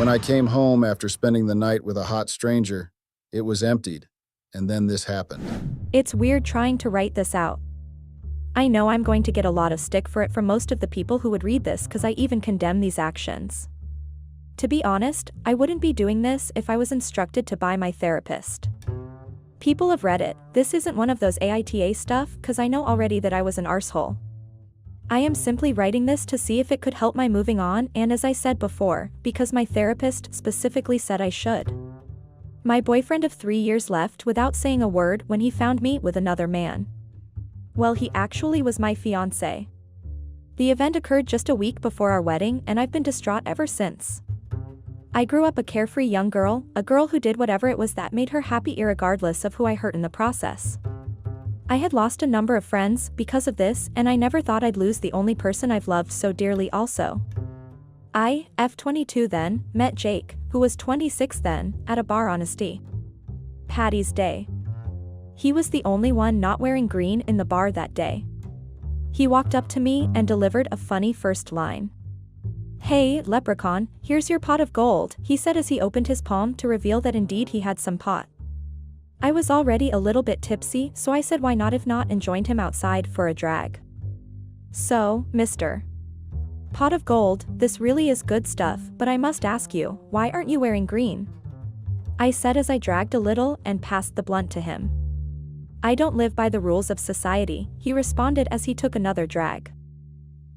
When I came home after spending the night with a hot stranger, it was emptied, and then this happened. It's weird trying to write this out. I know I'm going to get a lot of stick for it from most of the people who would read this because I even condemn these actions. To be honest, I wouldn't be doing this if I was instructed to by my therapist. People have read it, this isn't one of those AITA stuff because I know already that I was an arsehole. I am simply writing this to see if it could help my moving on and as I said before, because my therapist specifically said I should. My boyfriend of 3 years left without saying a word when he found me with another man. Well, he actually was my fiancé. The event occurred just a week before our wedding and I've been distraught ever since. I grew up a carefree young girl, a girl who did whatever it was that made her happy irregardless of who I hurt in the process. I had lost a number of friends because of this and I never thought I'd lose the only person I've loved so dearly also. I, F22 then, met Jake, who was 26 then, at a bar on Patty's Day. He was the only one not wearing green in the bar that day. He walked up to me and delivered a funny first line. "Hey, leprechaun, here's your pot of gold," he said as he opened his palm to reveal that indeed he had some pot. I was already a little bit tipsy, so I said why not if not and joined him outside for a drag. "So, Mr. Pot of Gold, this really is good stuff, but I must ask you, why aren't you wearing green?" I said as I dragged a little and passed the blunt to him. "I don't live by the rules of society," he responded as he took another drag.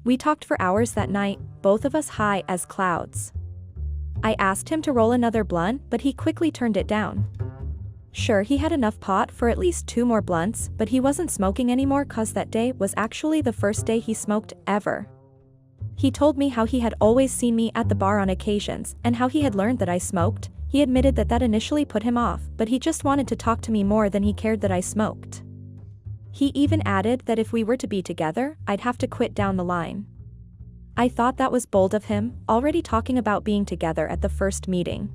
We talked for hours that night, both of us high as clouds. I asked him to roll another blunt, but he quickly turned it down. Sure, he had enough pot for at least 2 more blunts, but he wasn't smoking anymore cause that day was actually the first day he smoked ever. He told me how he had always seen me at the bar on occasions, and how he had learned that I smoked. He admitted that that initially put him off, but he just wanted to talk to me more than he cared that I smoked. He even added that if we were to be together, I'd have to quit down the line. I thought that was bold of him, already talking about being together at the first meeting.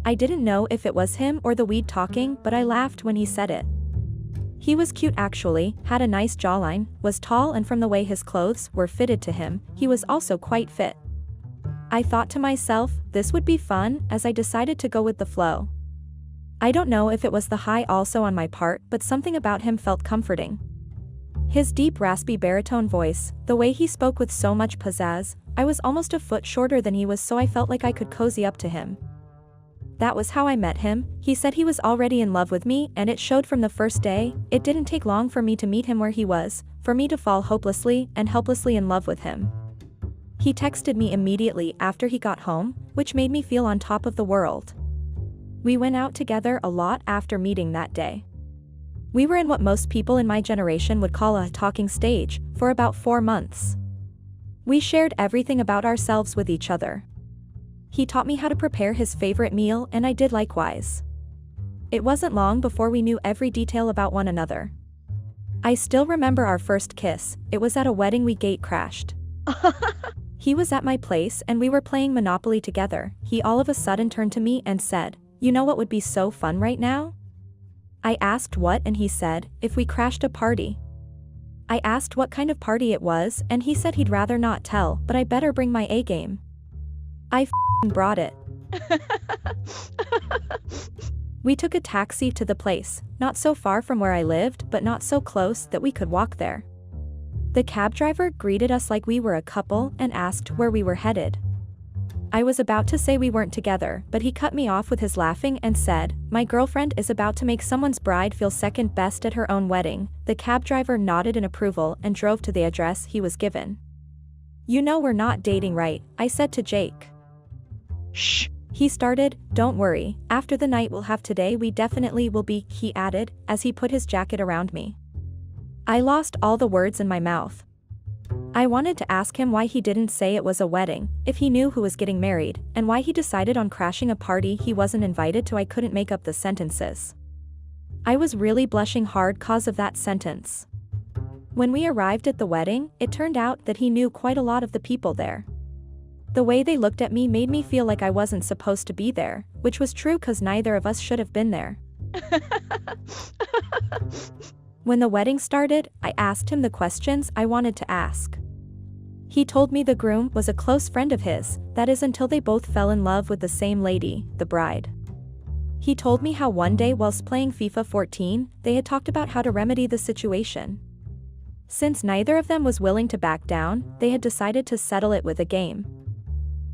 I didn't know if it was him or the weed talking, but I laughed when he said it. He was cute actually, had a nice jawline, was tall and from the way his clothes were fitted to him, he was also quite fit. I thought to myself, this would be fun, as I decided to go with the flow. I don't know if it was the high also on my part, but something about him felt comforting. His deep raspy baritone voice, the way he spoke with so much pizzazz, I was almost a foot shorter than he was so I felt like I could cozy up to him. That was how I met him. He said he was already in love with me and it showed from the first day. It didn't take long for me to meet him where he was, for me to fall hopelessly and helplessly in love with him. He texted me immediately after he got home, which made me feel on top of the world. We went out together a lot after meeting that day. We were in what most people in my generation would call a talking stage, for about 4 months. We shared everything about ourselves with each other. He taught me how to prepare his favorite meal and I did likewise. It wasn't long before we knew every detail about one another. I still remember our first kiss, it was at a wedding we gate crashed. He was at my place and we were playing Monopoly together. He all of a sudden turned to me and said, "You know what would be so fun right now?" I asked what and he said, "If we crashed a party." I asked what kind of party it was and he said he'd rather not tell, but I better bring my A game. I brought it. We took a taxi to the place, not so far from where I lived but not so close that we could walk there. The cab driver greeted us like we were a couple and asked where we were headed. I was about to say we weren't together, but he cut me off with his laughing and said, "My girlfriend is about to make someone's bride feel second best at her own wedding." The cab driver nodded in approval and drove to the address he was given. "You know we're not dating, right?" I said to Jake. "Shh," he started, "don't worry, after the night we'll have today we definitely will be," he added, as he put his jacket around me. I lost all the words in my mouth. I wanted to ask him why he didn't say it was a wedding, if he knew who was getting married, and why he decided on crashing a party he wasn't invited to. I couldn't make up the sentences. I was really blushing hard cause of that sentence. When we arrived at the wedding, it turned out that he knew quite a lot of the people there. The way they looked at me made me feel like I wasn't supposed to be there, which was true cause neither of us should have been there. When the wedding started, I asked him the questions I wanted to ask. He told me the groom was a close friend of his, that is until they both fell in love with the same lady, the bride. He told me how one day whilst playing FIFA 14, they had talked about how to remedy the situation. Since neither of them was willing to back down, they had decided to settle it with a game.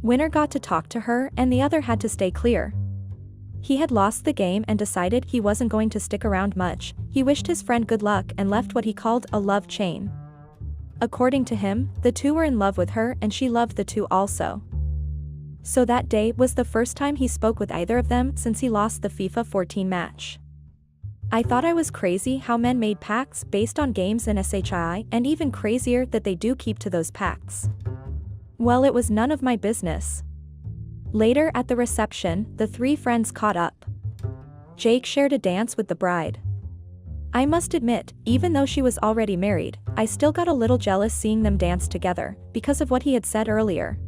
Winner got to talk to her and the other had to stay clear. He had lost the game and decided he wasn't going to stick around much. He wished his friend good luck and left what he called a love chain. According to him, the two were in love with her and she loved the two also. So that day was the first time he spoke with either of them since he lost the FIFA 14 match. I thought I was crazy how men made pacts based on games and SHI, and even crazier that they do keep to those pacts. Well, it was none of my business. Later at the reception, the three friends caught up. Jake shared a dance with the bride. I must admit, even though she was already married, I still got a little jealous seeing them dance together, because of what he had said earlier.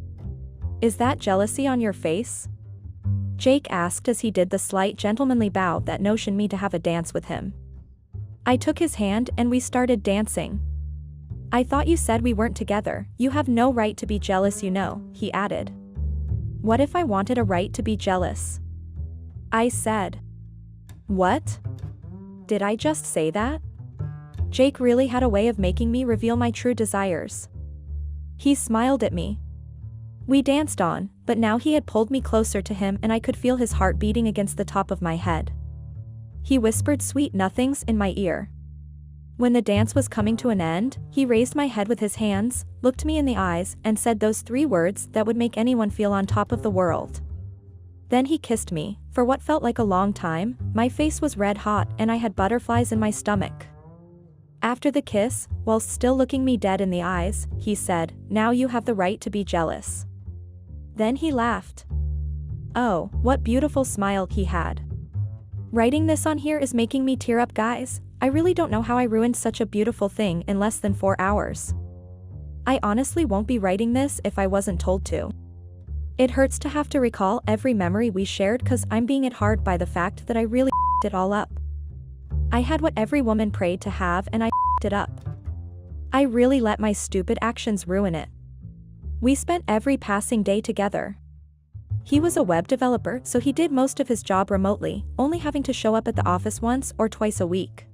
Is that jealousy on your face? Jake asked as he did the slight gentlemanly bow that notioned me to have a dance with him. I took his hand and we started dancing. I thought you said we weren't together. You have no right to be jealous, you know, he added. What if I wanted a right to be jealous? I said. What? Did I just say that? Jake really had a way of making me reveal my true desires. He smiled at me. We danced on, but now he had pulled me closer to him and I could feel his heart beating against the top of my head. He whispered sweet nothings in my ear. When the dance was coming to an end, he raised my head with his hands, looked me in the eyes, and said those three words that would make anyone feel on top of the world. Then he kissed me. For what felt like a long time, my face was red hot and I had butterflies in my stomach. After the kiss, whilst still looking me dead in the eyes, he said, "Now you have the right to be jealous." Then he laughed. Oh, what beautiful smile he had. Writing this on here is making me tear up, guys. I really don't know how I ruined such a beautiful thing in less than 4 hours. I honestly won't be writing this if I wasn't told to. It hurts to have to recall every memory we shared cause I'm being hit hard by the fact that I really it all up. I had what every woman prayed to have and I it up. I really let my stupid actions ruin it. We spent every passing day together. He was a web developer, so he did most of his job remotely, only having to show up at the office once or twice a week.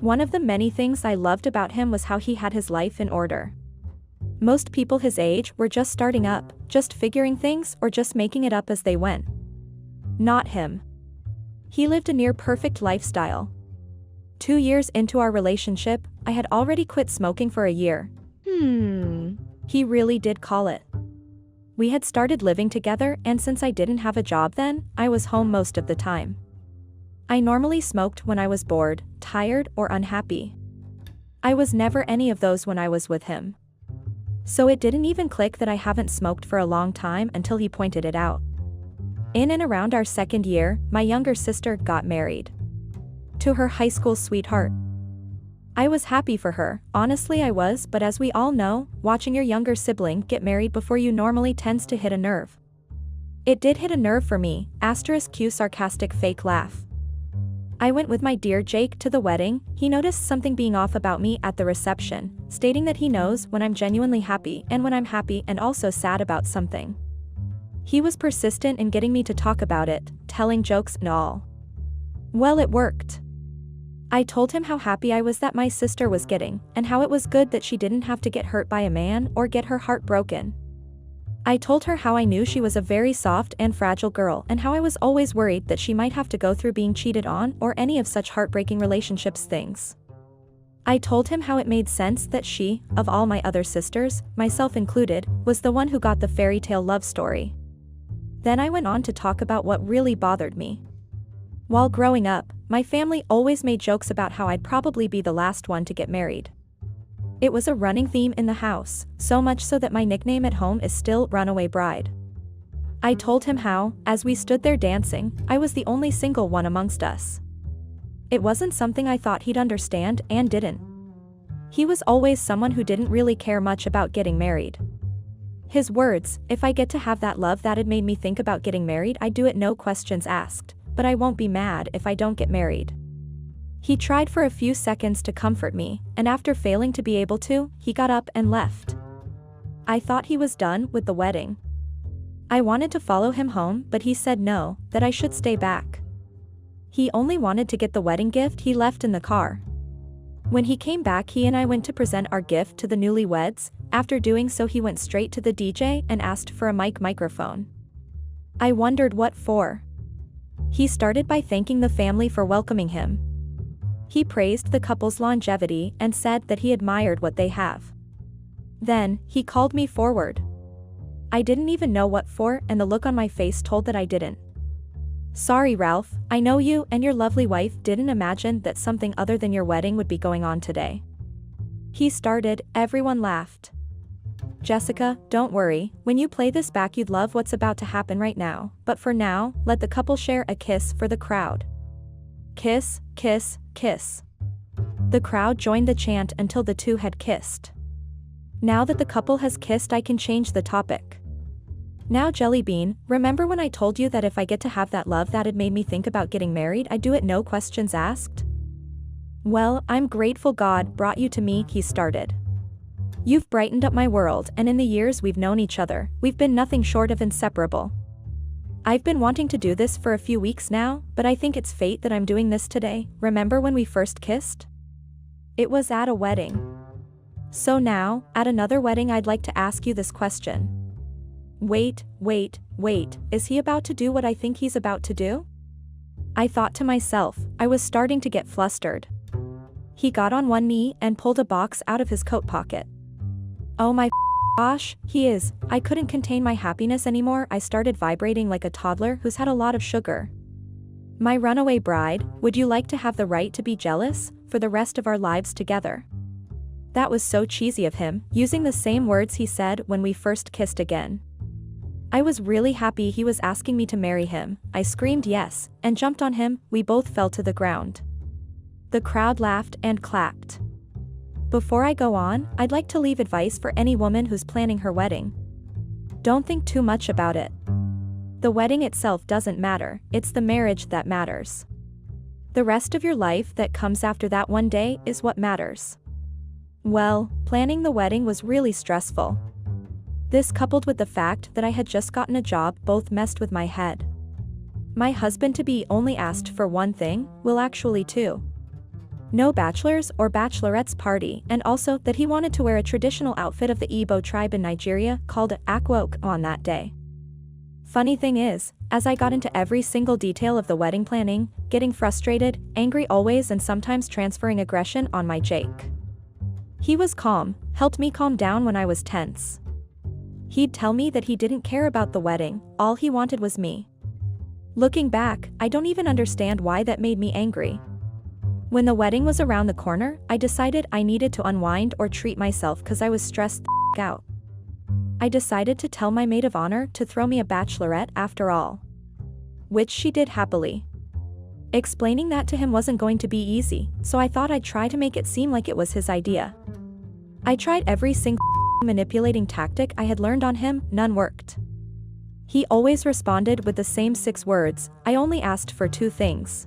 One of the many things I loved about him was how he had his life in order. Most people his age were just starting up, just figuring things or just making it up as they went. Not him. He lived a near-perfect lifestyle. 2 years into our relationship, I had already quit smoking for a year. He really did call it. We had started living together and since I didn't have a job then, I was home most of the time. I normally smoked when I was bored, tired, or unhappy. I was never any of those when I was with him. So it didn't even click that I haven't smoked for a long time until he pointed it out. In and around our 2nd year, my younger sister got married. To her high school sweetheart. I was happy for her, honestly I was, but as we all know, watching your younger sibling get married before you normally tends to hit a nerve. It did hit a nerve for me, *Q sarcastic fake laugh. I went with my dear Jake to the wedding. He noticed something being off about me at the reception, stating that he knows when I'm genuinely happy and when I'm happy and also sad about something. He was persistent in getting me to talk about it, telling jokes and all. Well, it worked. I told him how happy I was that my sister was getting, and how it was good that she didn't have to get hurt by a man or get her heart broken. I told her how I knew she was a very soft and fragile girl and how I was always worried that she might have to go through being cheated on or any of such heartbreaking relationships things. I told him how it made sense that she, of all my other sisters, myself included, was the one who got the fairy tale love story. Then I went on to talk about what really bothered me. While growing up, my family always made jokes about how I'd probably be the last one to get married. It was a running theme in the house, so much so that my nickname at home is still Runaway Bride. I told him how, as we stood there dancing, I was the only single one amongst us. It wasn't something I thought he'd understand and didn't. He was always someone who didn't really care much about getting married. His words, "If I get to have that love that had made me think about getting married, I'd do it no questions asked. But I won't be mad if I don't get married." He tried for a few seconds to comfort me, and after failing to be able to, he got up and left. I thought he was done with the wedding. I wanted to follow him home, but he said no, that I should stay back. He only wanted to get the wedding gift he left in the car. When he came back, he and I went to present our gift to the newlyweds. After doing so, he went straight to the DJ and asked for a microphone. I wondered what for. He started by thanking the family for welcoming him. He praised the couple's longevity and said that he admired what they have. Then, he called me forward. I didn't even know what for, and the look on my face told that I didn't. Sorry, Ralph, I know you and your lovely wife didn't imagine that something other than your wedding would be going on today. He started, everyone laughed. Jessica, don't worry, when you play this back you'd love what's about to happen right now, but for now, let the couple share a kiss for the crowd. Kiss, kiss, kiss. The crowd joined the chant until the two had kissed. Now that the couple has kissed, I can change the topic. Now Jellybean, remember when I told you that if I get to have that love that had made me think about getting married, I'd do it no questions asked? Well, I'm grateful God brought you to me, he started. You've brightened up my world, and in the years we've known each other, we've been nothing short of inseparable. I've been wanting to do this for a few weeks now, but I think it's fate that I'm doing this today. Remember when we first kissed? It was at a wedding. So now, at another wedding, I'd like to ask you this question. Wait, is he about to do what I think he's about to do? I thought to myself, I was starting to get flustered. He got on one knee and pulled a box out of his coat pocket. Oh my gosh, he is. I couldn't contain my happiness anymore. I started vibrating like a toddler who's had a lot of sugar. My runaway bride, would you like to have the right to be jealous for the rest of our lives together? That was so cheesy of him, using the same words he said when we first kissed again. I was really happy he was asking me to marry him. I screamed yes, and jumped on him. We both fell to the ground. The crowd laughed and clapped. Before I go on, I'd like to leave advice for any woman who's planning her wedding. Don't think too much about it. The wedding itself doesn't matter, it's the marriage that matters. The rest of your life that comes after that one day is what matters. Well, planning the wedding was really stressful. This, coupled with the fact that I had just gotten a job, both messed with my head. My husband-to-be only asked for one thing, well actually two. No bachelors or bachelorettes party, and also that he wanted to wear a traditional outfit of the Igbo tribe in Nigeria called Akwa on that day. Funny thing is, as I got into every single detail of the wedding planning, getting frustrated, angry always, and sometimes transferring aggression on my Jake. He was calm, helped me calm down when I was tense. He'd tell me that he didn't care about the wedding, all he wanted was me. Looking back, I don't even understand why that made me angry. When the wedding was around the corner, I decided I needed to unwind or treat myself because I was stressed the out. I decided to tell my maid of honor to throw me a bachelorette after all. Which she did happily. Explaining that to him wasn't going to be easy, so I thought I'd try to make it seem like it was his idea. I tried every single manipulating tactic I had learned on him, none worked. He always responded with the same 6 words, I only asked for 2 things.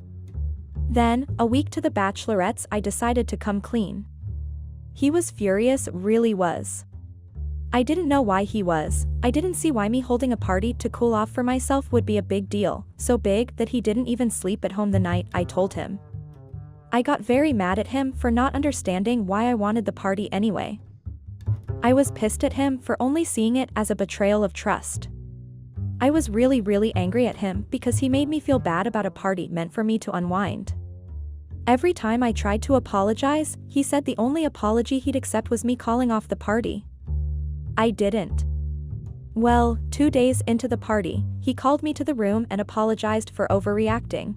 Then, a week to the bachelorettes, I decided to come clean. He was furious, really was. I didn't know why he was. I didn't see why me holding a party to cool off for myself would be a big deal, so big that he didn't even sleep at home the night I told him. I got very mad at him for not understanding why I wanted the party anyway. I was pissed at him for only seeing it as a betrayal of trust. I was really angry at him because he made me feel bad about a party meant for me to unwind. Every time I tried to apologize, he said the only apology he'd accept was me calling off the party. I didn't. Well, 2 days into the party, he called me to the room and apologized for overreacting.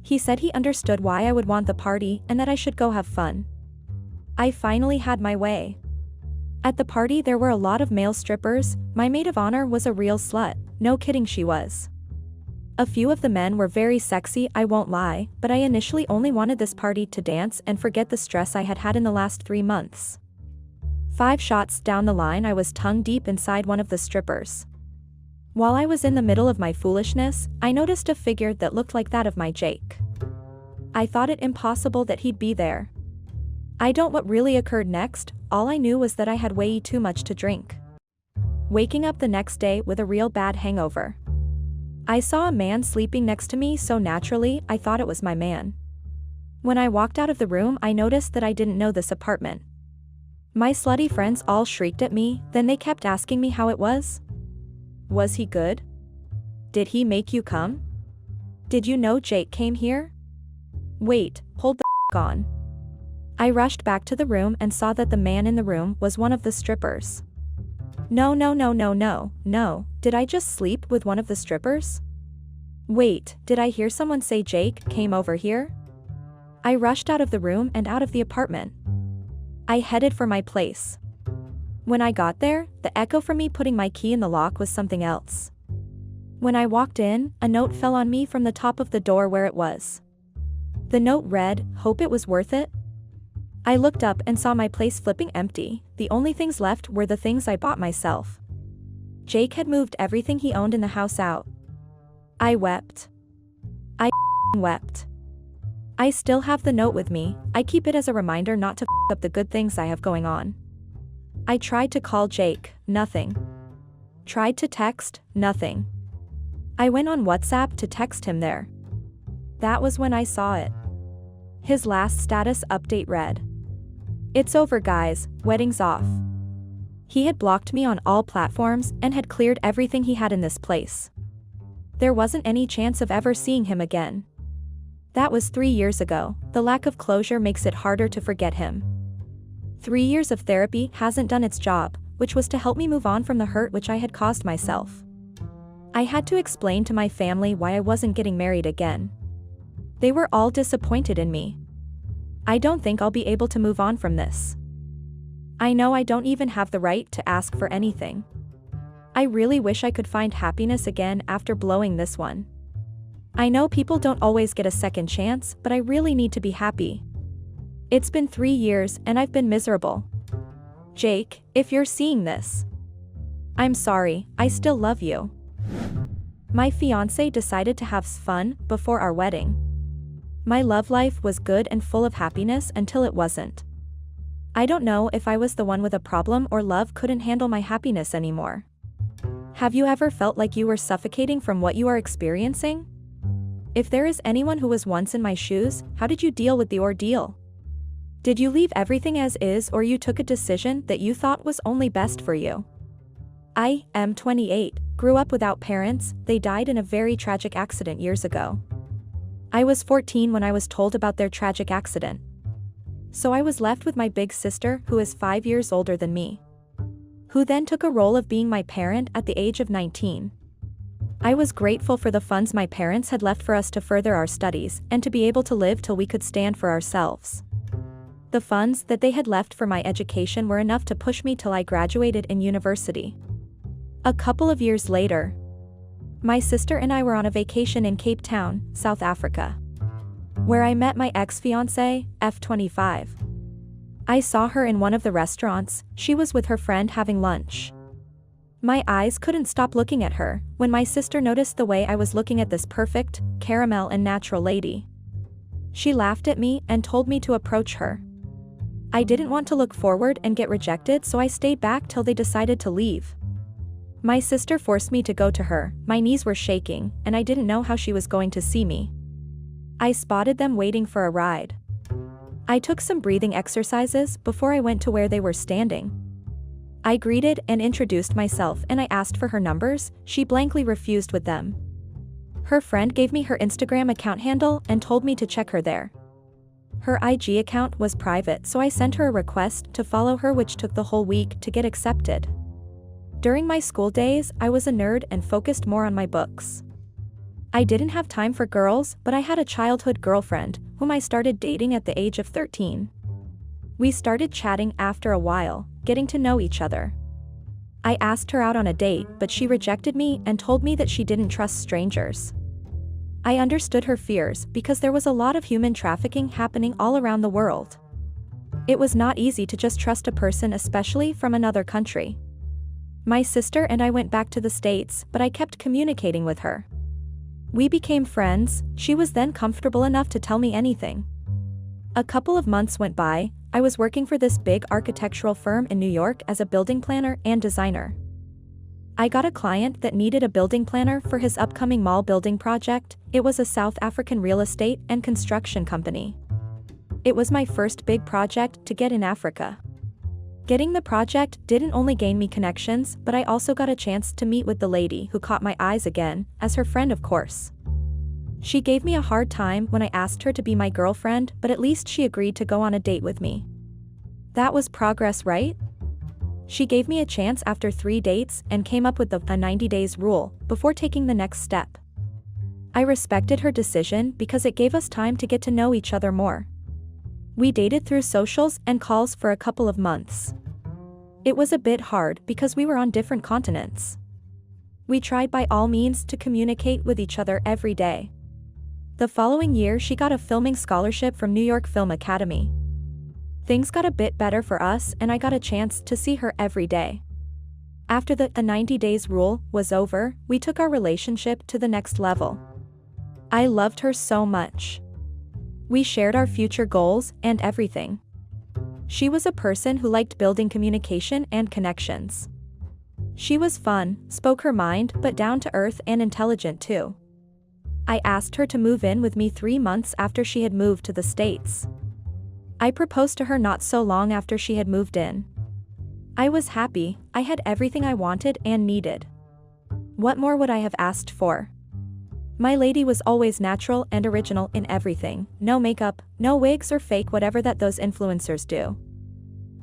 He said he understood why I would want the party and that I should go have fun. I finally had my way. At the party there were a lot of male strippers. My maid of honor was a real slut, no kidding she was. A few of the men were very sexy, I won't lie, but I initially only wanted this party to dance and forget the stress I had had in the last 3 months. 5 shots down the line I was tongue deep inside one of the strippers. While I was in the middle of my foolishness, I noticed a figure that looked like that of my Jake. I thought it impossible that he'd be there. I don't know what really occurred next, all I knew was that I had way too much to drink. waking up the next day with a real bad hangover. I saw a man sleeping next to me so naturally I thought it was my man. When I walked out of the room, I noticed that I didn't know this apartment. My slutty friends all shrieked at me, then they kept asking me how it was. Was he good? Did he make you come? Did you know Jake came here? Wait, hold the on. I rushed back to the room and saw that the man in the room was one of the strippers. No, did I just sleep with one of the strippers? Wait, did I hear someone say Jake came over here? I rushed out of the room and out of the apartment. I headed for my place. When I got there, the echo from me putting my key in the lock was something else. When I walked in, a note fell on me from the top of the door where it was. The note read, "Hope it was worth it." I looked up and saw my place flipping empty. The only things left were the things I bought myself. Jake had moved everything he owned in the house out. I wept. I wept. I still have the note with me. I keep it as a reminder not to up the good things I have going on. I tried to call Jake, nothing. Tried to text, nothing. I went on WhatsApp to text him there. That was when I saw it. His last status update read, "It's over guys, wedding's off." He had blocked me on all platforms and had cleared everything he had in this place. There wasn't any chance of ever seeing him again. That was 3 years ago. The lack of closure makes it harder to forget him. 3 years of therapy hasn't done its job, which was to help me move on from the hurt which I had caused myself. I had to explain to my family why I wasn't getting married again. They were all disappointed in me. I don't think I'll be able to move on from this. I know I don't even have the right to ask for anything. I really wish I could find happiness again after blowing this one. I know people don't always get a second chance, but I really need to be happy. It's been 3 years and I've been miserable. Jake, if you're seeing this, I'm sorry, I still love you. My fiancé decided to have fun before our wedding. My love life was good and full of happiness until it wasn't. I don't know if I was the one with a problem or love couldn't handle my happiness anymore. Have you ever felt like you were suffocating from what you are experiencing? If there is anyone who was once in my shoes, how did you deal with the ordeal? Did you leave everything as is or you took a decision that you thought was only best for you? I am 28, grew up without parents, they died in a very tragic accident years ago. I was 14 when I was told about their tragic accident. So I was left with my big sister who is 5 years older than me, who then took a role of being my parent at the age of 19. I was grateful for the funds my parents had left for us to further our studies and to be able to live till we could stand for ourselves. The funds that they had left for my education were enough to push me till I graduated in university. A couple of years later, my sister and I were on a vacation in Cape Town, South Africa, where I met my ex-fiancé, F25. I saw her in one of the restaurants. She was with her friend having lunch. My eyes couldn't stop looking at her when my sister noticed the way I was looking at this perfect, caramel and natural lady. She laughed at me and told me to approach her. I didn't want to look forward and get rejected, so I stayed back till they decided to leave. My sister forced me to go to her. My knees were shaking, and I didn't know how she was going to see me. I spotted them waiting for a ride. I took some breathing exercises before I went to where they were standing. I greeted and introduced myself and I asked for her numbers. She blankly refused with them. Her friend gave me her Instagram account handle and told me to check her there. Her IG account was private, so I sent her a request to follow her, which took the whole week to get accepted. During my school days, I was a nerd and focused more on my books. I didn't have time for girls, but I had a childhood girlfriend, whom I started dating at the age of 13. We started chatting after a while, getting to know each other. I asked her out on a date, but she rejected me and told me that she didn't trust strangers. I understood her fears because there was a lot of human trafficking happening all around the world. It was not easy to just trust a person, especially from another country. My sister and I went back to the States, but I kept communicating with her. We became friends. She was then comfortable enough to tell me anything. A couple of months went by. I was working for this big architectural firm in New York as a building planner and designer. I got a client that needed a building planner for his upcoming mall building project. It was a South African real estate and construction company. It was my first big project to get in Africa. Getting the project didn't only gain me connections, but I also got a chance to meet with the lady who caught my eyes again, as her friend of course. She gave me a hard time when I asked her to be my girlfriend, but at least she agreed to go on a date with me. That was progress, right? She gave me a chance after 3 dates and came up with a 90 days rule before taking the next step. I respected her decision because it gave us time to get to know each other more. We dated through socials and calls for a couple of months. It was a bit hard because we were on different continents. We tried by all means to communicate with each other every day. The following year she got a filming scholarship from New York Film Academy. Things got a bit better for us and I got a chance to see her every day. After the 90 days rule was over, we took our relationship to the next level. I loved her so much. We shared our future goals and everything. She was a person who liked building communication and connections. She was fun, spoke her mind, but down to earth and intelligent too. I asked her to move in with me 3 months after she had moved to the States. I proposed to her not so long after she had moved in. I was happy, I had everything I wanted and needed. What more would I have asked for? My lady was always natural and original in everything, no makeup, no wigs or fake whatever that those influencers do.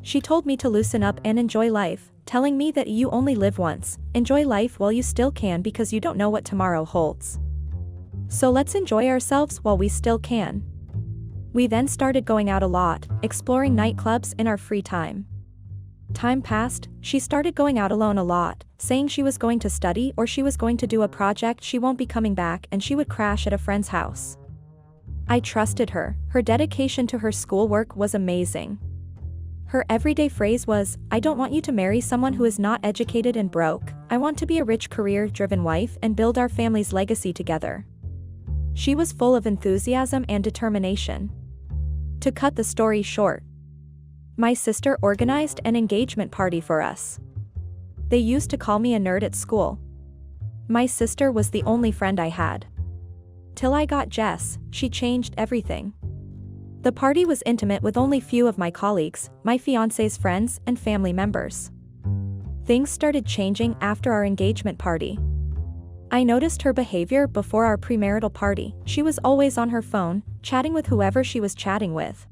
She told me to loosen up and enjoy life, telling me that you only live once, enjoy life while you still can because you don't know what tomorrow holds. So let's enjoy ourselves while we still can. We then started going out a lot, exploring nightclubs in our free time. Time passed, she started going out alone a lot, saying she was going to study or she was going to do a project she won't be coming back and she would crash at a friend's house. I trusted her, her dedication to her schoolwork was amazing. Her everyday phrase was, "I don't want you to marry someone who is not educated and broke, I want to be a rich career-driven wife and build our family's legacy together." She was full of enthusiasm and determination. To cut the story short, my sister organized an engagement party for us. They used to call me a nerd at school. My sister was the only friend I had. Till I got Jess, she changed everything. The party was intimate with only few of my colleagues, my fiancé's friends and family members. Things started changing after our engagement party. I noticed her behavior before our premarital party. She was always on her phone, chatting with whoever she was chatting with.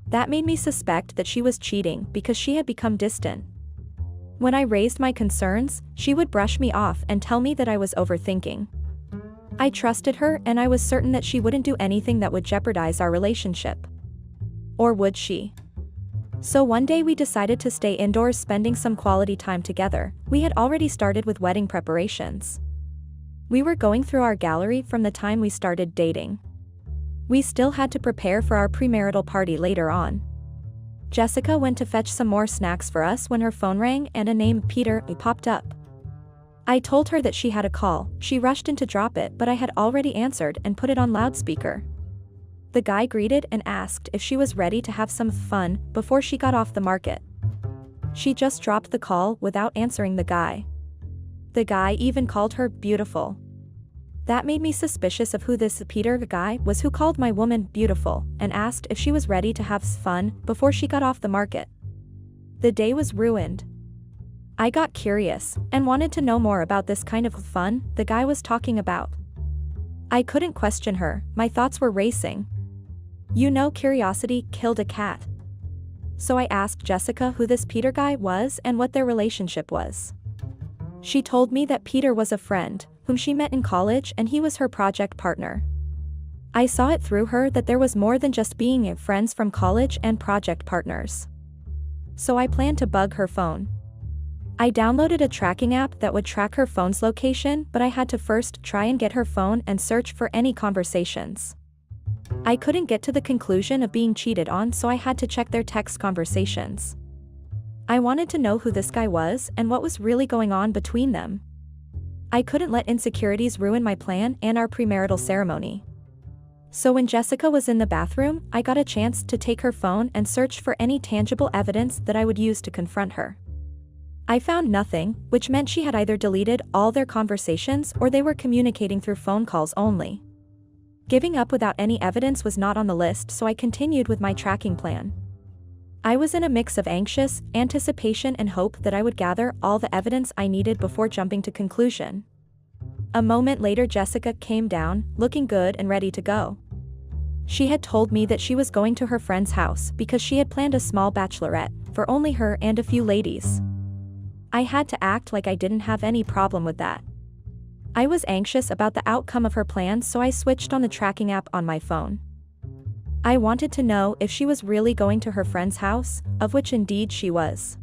That made me suspect that she was cheating because she had become distant. When I raised my concerns, she would brush me off and tell me that I was overthinking. I trusted her and I was certain that she wouldn't do anything that would jeopardize our relationship. Or would she? So one day we decided to stay indoors spending some quality time together. We had already started with wedding preparations. We were going through our gallery from the time we started dating. We still had to prepare for our premarital party later on. Jessica went to fetch some more snacks for us when her phone rang and a name Peter popped up. I told her that she had a call. She rushed in to drop it, but I had already answered and put it on loudspeaker. The guy greeted and asked if she was ready to have some fun before she got off the market. She just dropped the call without answering the guy. The guy even called her beautiful. That made me suspicious of who this Peter guy was who called my woman beautiful and asked if she was ready to have fun before she got off the market. The day was ruined. I got curious and wanted to know more about this kind of fun the guy was talking about. I couldn't question her, my thoughts were racing. You know, curiosity killed a cat. So I asked Jessica who this Peter guy was and what their relationship was. She told me that Peter was a friend whom she met in college and he was her project partner. I saw it through her that there was more than just being friends from college and project partners. So I planned to bug her phone. I downloaded a tracking app that would track her phone's location, but I had to first try and get her phone and search for any conversations. I couldn't get to the conclusion of being cheated on, so I had to check their text conversations. I wanted to know who this guy was and what was really going on between them. I couldn't let insecurities ruin my plan and our premarital ceremony. So when Jessica was in the bathroom, I got a chance to take her phone and search for any tangible evidence that I would use to confront her. I found nothing, which meant she had either deleted all their conversations or they were communicating through phone calls only. Giving up without any evidence was not on the list, so I continued with my tracking plan. I was in a mix of anxious anticipation and hope that I would gather all the evidence I needed before jumping to conclusion. A moment later, Jessica came down, looking good and ready to go. She had told me that she was going to her friend's house because she had planned a small bachelorette for only her and a few ladies. I had to act like I didn't have any problem with that. I was anxious about the outcome of her plans, so I switched on the tracking app on my phone. I wanted to know if she was really going to her friend's house, of which indeed she was.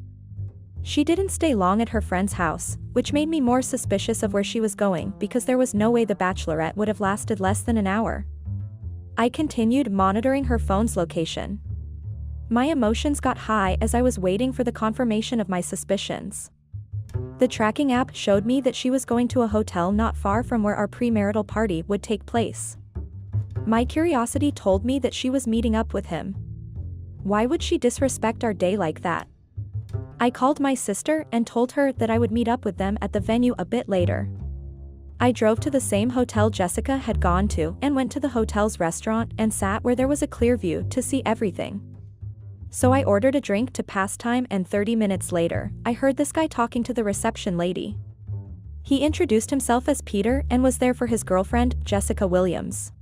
She didn't stay long at her friend's house, which made me more suspicious of where she was going because there was no way the bachelorette would have lasted less than an hour. I continued monitoring her phone's location. My emotions got high as I was waiting for the confirmation of my suspicions. The tracking app showed me that she was going to a hotel not far from where our premarital party would take place. My curiosity told me that she was meeting up with him. Why would she disrespect our day like that? I called my sister and told her that I would meet up with them at the venue a bit later. I drove to the same hotel Jessica had gone to and went to the hotel's restaurant and sat where there was a clear view to see everything. So I ordered a drink to pass time, and 30 minutes later, I heard this guy talking to the reception lady. He introduced himself as Peter and was there for his girlfriend, Jessica Williams.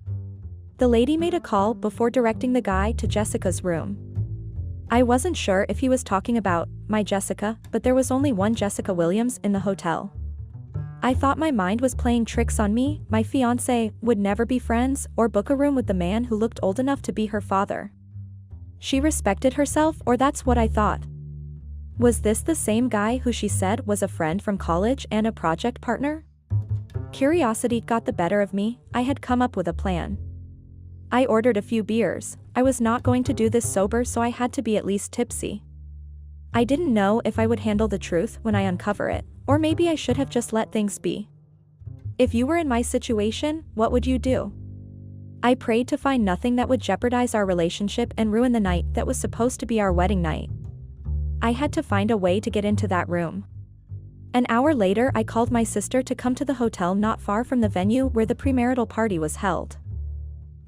The lady made a call before directing the guy to Jessica's room. I wasn't sure if he was talking about my Jessica, but there was only one Jessica Williams in the hotel. I thought my mind was playing tricks on me. My fiancé would never be friends or book a room with the man who looked old enough to be her father. She respected herself, or that's what I thought. Was this the same guy who she said was a friend from college and a project partner? Curiosity got the better of me. I had come up with a plan. I ordered a few beers. I was not going to do this sober, so I had to be at least tipsy. I didn't know if I would handle the truth when I uncover it, or maybe I should have just let things be. If you were in my situation, what would you do? I prayed to find nothing that would jeopardize our relationship and ruin the night that was supposed to be our wedding night. I had to find a way to get into that room. An hour later, I called my sister to come to the hotel not far from the venue where the premarital party was held.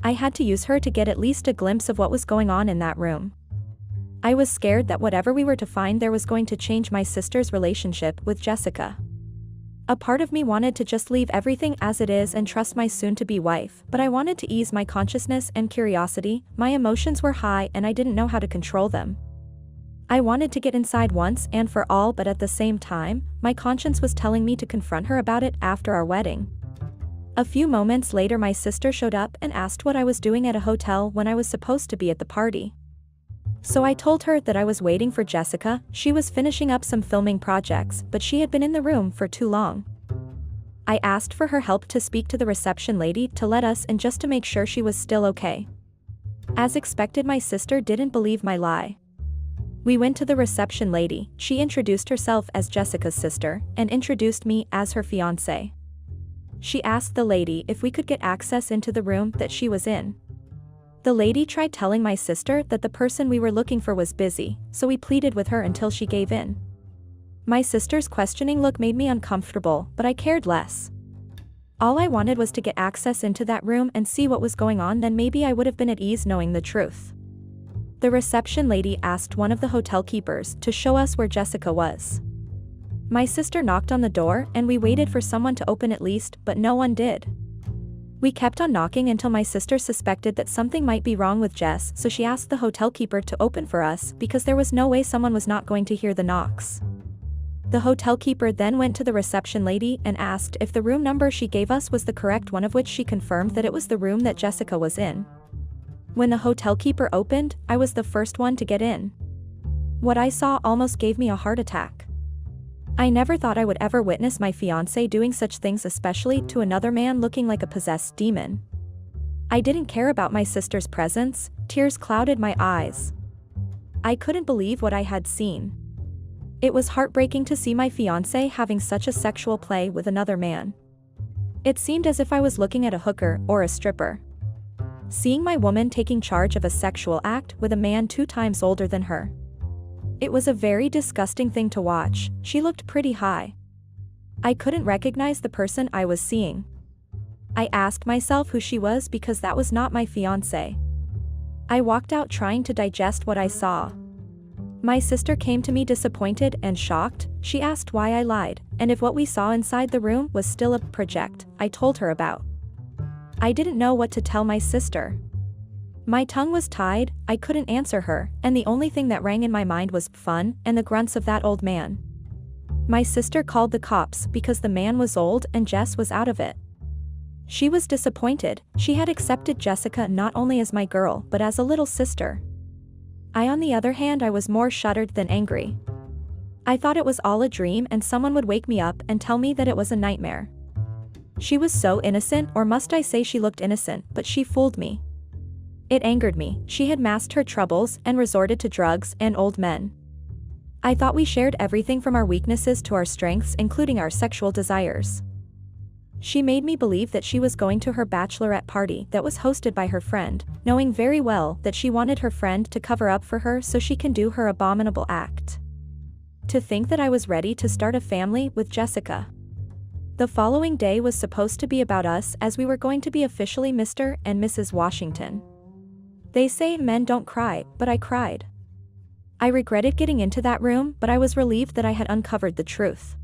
I had to use her to get at least a glimpse of what was going on in that room. I was scared that whatever we were to find there was going to change my sister's relationship with Jessica. A part of me wanted to just leave everything as it is and trust my soon-to-be wife, but I wanted to ease my consciousness and curiosity. My emotions were high and I didn't know how to control them. I wanted to get inside once and for all, but at the same time, my conscience was telling me to confront her about it after our wedding. A few moments later, my sister showed up and asked what I was doing at a hotel when I was supposed to be at the party. So I told her that I was waiting for Jessica. She was finishing up some filming projects, but she had been in the room for too long. I asked for her help to speak to the reception lady to let us in just to make sure she was still okay. As expected, my sister didn't believe my lie. We went to the reception lady. She introduced herself as Jessica's sister and introduced me as her fiancé. She asked the lady if we could get access into the room that she was in. The lady tried telling my sister that the person we were looking for was busy, so we pleaded with her until she gave in. My sister's questioning look made me uncomfortable, but I cared less. All I wanted was to get access into that room and see what was going on, then maybe I would have been at ease knowing the truth. The reception lady asked one of the hotel keepers to show us where Jessica was. My sister knocked on the door and we waited for someone to open at least, but no one did. We kept on knocking until my sister suspected that something might be wrong with Jess, so she asked the hotel keeper to open for us because there was no way someone was not going to hear the knocks. The hotel keeper then went to the reception lady and asked if the room number she gave us was the correct one, of which she confirmed that it was the room that Jessica was in. When the hotel keeper opened, I was the first one to get in. What I saw almost gave me a heart attack. I never thought I would ever witness my fiancé doing such things, especially to another man looking like a possessed demon. I didn't care about my sister's presence. Tears clouded my eyes. I couldn't believe what I had seen. It was heartbreaking to see my fiancé having such a sexual play with another man. It seemed as if I was looking at a hooker or a stripper. Seeing my woman taking charge of a sexual act with a man 2 times older than her. It was a very disgusting thing to watch. She looked pretty high. I couldn't recognize the person I was seeing. I asked myself who she was because that was not my fiancé. I walked out trying to digest what I saw. My sister came to me disappointed and shocked. She asked why I lied, and if what we saw inside the room was still a project I told her about. I didn't know what to tell my sister. My tongue was tied, I couldn't answer her, and the only thing that rang in my mind was fun and the grunts of that old man. My sister called the cops because the man was old and Jess was out of it. She was disappointed. She had accepted Jessica not only as my girl but as a little sister. On the other hand, I was more shuddered than angry. I thought it was all a dream and someone would wake me up and tell me that it was a nightmare. She was so innocent, or must I say she looked innocent, but she fooled me. It angered me. She had masked her troubles and resorted to drugs and old men. I thought we shared everything from our weaknesses to our strengths, including our sexual desires. She made me believe that she was going to her bachelorette party that was hosted by her friend, knowing very well that she wanted her friend to cover up for her so she can do her abominable act. To think that I was ready to start a family with Jessica. The following day was supposed to be about us, as we were going to be officially Mr. and Mrs. Washington. They say men don't cry, but I cried. I regretted getting into that room, but I was relieved that I had uncovered the truth.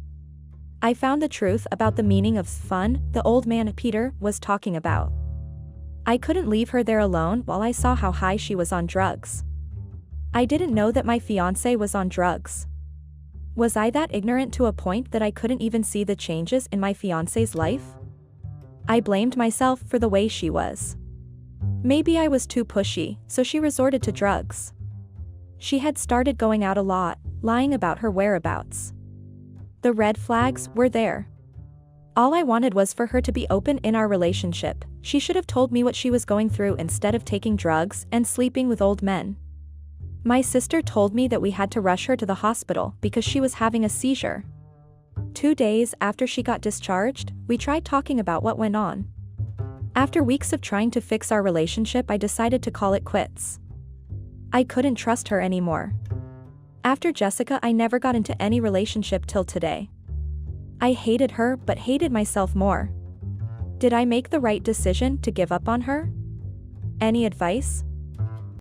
I found the truth about the meaning of fun the old man Peter was talking about. I couldn't leave her there alone while I saw how high she was on drugs. I didn't know that my fiancé was on drugs. Was I that ignorant to a point that I couldn't even see the changes in my fiancé's life? I blamed myself for the way she was. Maybe I was too pushy, so she resorted to drugs. She had started going out a lot, lying about her whereabouts. The red flags were there. All I wanted was for her to be open in our relationship. She should have told me what she was going through instead of taking drugs and sleeping with old men. My sister told me that we had to rush her to the hospital because she was having a seizure. 2 days after she got discharged, we tried talking about what went on. After weeks of trying to fix our relationship, I decided to call it quits. I couldn't trust her anymore. After Jessica, I never got into any relationship till today. I hated her but hated myself more. Did I make the right decision to give up on her? Any advice?